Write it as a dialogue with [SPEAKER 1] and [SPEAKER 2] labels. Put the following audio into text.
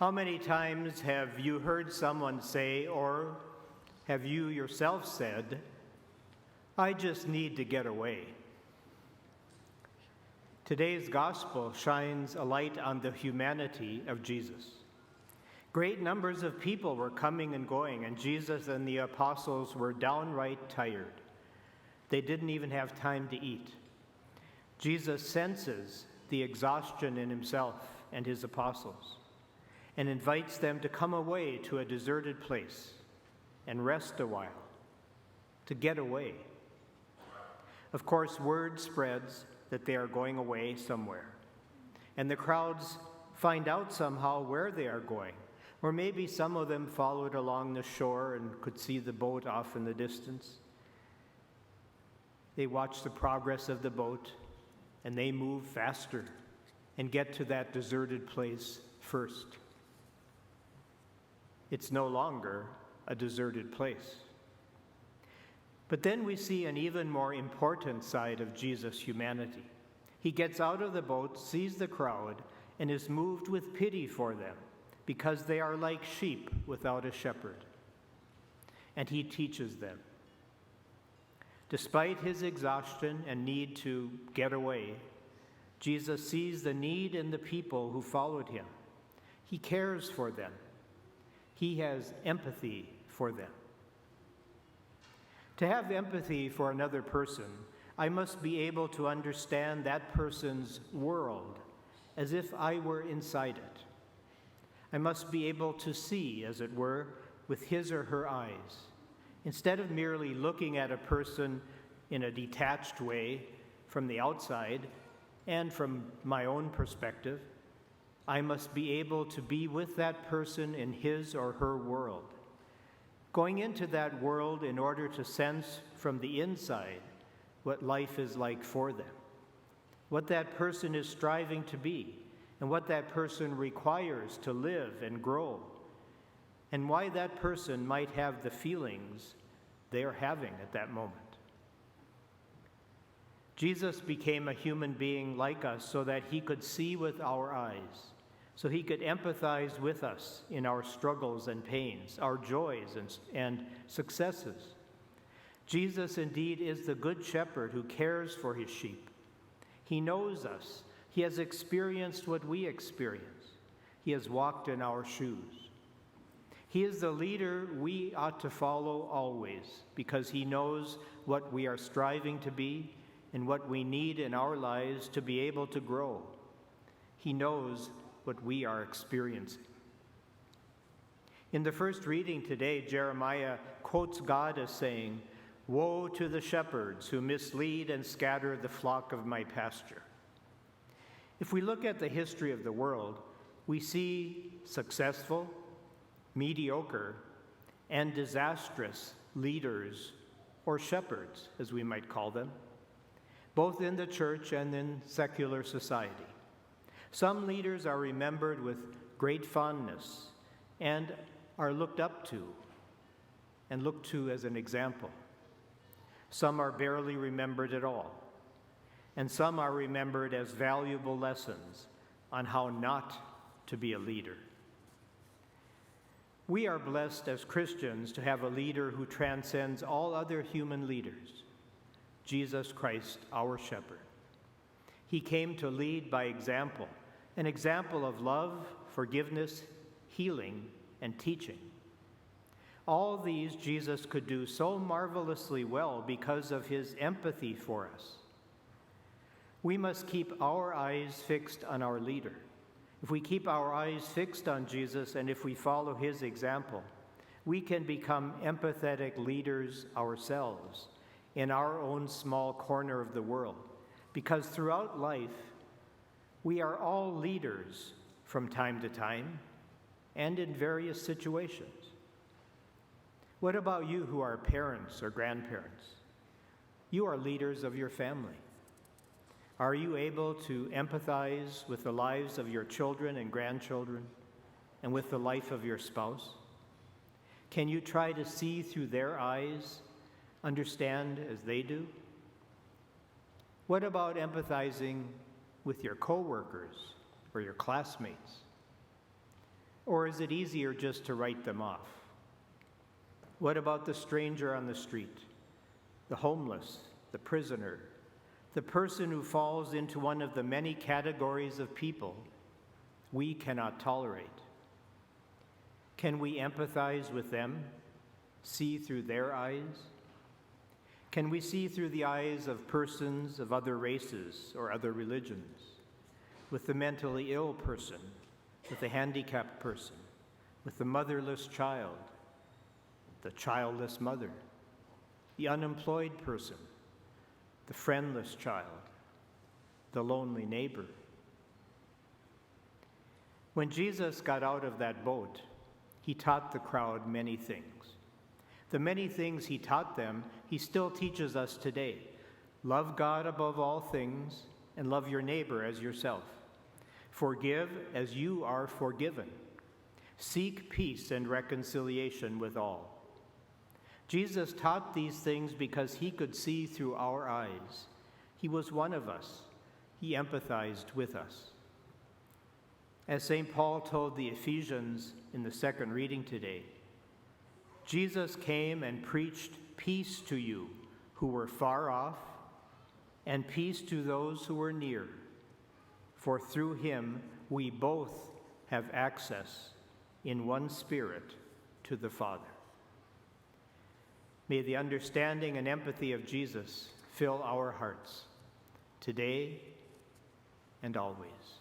[SPEAKER 1] How many times have you heard someone say, or have you yourself said, "I just need to get away"? Today's gospel shines a light on the humanity of Jesus. Great numbers of people were coming and going, and Jesus and the apostles were downright tired. They didn't even have time to eat. Jesus senses the exhaustion in himself and his apostles and invites them to come away to a deserted place and rest a while, to get away. Of course, word spreads that they are going away somewhere, and the crowds find out somehow where they are going, or maybe some of them followed along the shore and could see the boat off in the distance. They watch the progress of the boat, and they move faster and get to that deserted place first. It's no longer a deserted place. But then we see an even more important side of Jesus' humanity. He gets out of the boat, sees the crowd, and is moved with pity for them because they are like sheep without a shepherd. And he teaches them. Despite his exhaustion and need to get away, Jesus sees the need in the people who followed him. He cares for them. He has empathy for them. To have empathy for another person, I must be able to understand that person's world as if I were inside it. I must be able to see, as it were, with his or her eyes, instead of merely looking at a person in a detached way from the outside and from my own perspective. I must be able to be with that person in his or her world, going into that world in order to sense from the inside what life is like for them, what that person is striving to be, and what that person requires to live and grow, and why that person might have the feelings they are having at that moment. Jesus became a human being like us so that he could see with our eyes, so he could empathize with us in our struggles and pains, our joys and successes. Jesus indeed is the good shepherd who cares for his sheep. He knows us. He has experienced what we experience. He has walked in our shoes. He is the leader we ought to follow always because he knows what we are striving to be and what we need in our lives to be able to grow. He knows what we are experiencing. In the first reading today, Jeremiah quotes God as saying, "Woe to the shepherds who mislead and scatter the flock of my pasture." If we look at the history of the world, we see successful, mediocre, and disastrous leaders, or shepherds, as we might call them, both in the church and in secular society. Some leaders are remembered with great fondness and are looked up to and looked to as an example. Some are barely remembered at all, and some are remembered as valuable lessons on how not to be a leader. We are blessed as Christians to have a leader who transcends all other human leaders, Jesus Christ, our shepherd. He came to lead by example, an example of love, forgiveness, healing, and teaching. All these Jesus could do so marvelously well because of his empathy for us. We must keep our eyes fixed on our leader. If we keep our eyes fixed on Jesus and if we follow his example, we can become empathetic leaders ourselves in our own small corner of the world, because throughout life, we are all leaders from time to time and in various situations. What about you who are parents or grandparents? You are leaders of your family. Are you able to empathize with the lives of your children and grandchildren and with the life of your spouse? Can you try to see through their eyes, understand as they do? What about empathizing with your coworkers or your classmates? Or is it easier just to write them off? What about the stranger on the street, the homeless, the prisoner, the person who falls into one of the many categories of people we cannot tolerate? Can we empathize with them, see through their eyes? Can we see through the eyes of persons of other races or other religions, with the mentally ill person, with the handicapped person, with the motherless child, the childless mother, the unemployed person, the friendless child, the lonely neighbor? When Jesus got out of that boat, he taught the crowd many things. The many things he taught them, he still teaches us today. Love God above all things and love your neighbor as yourself. Forgive as you are forgiven. Seek peace and reconciliation with all. Jesus taught these things because he could see through our eyes. He was one of us. He empathized with us. As St. Paul told the Ephesians in the second reading today, Jesus came and preached peace to you who were far off, and peace to those who were near. For through him we both have access in one Spirit to the Father. May the understanding and empathy of Jesus fill our hearts today and always.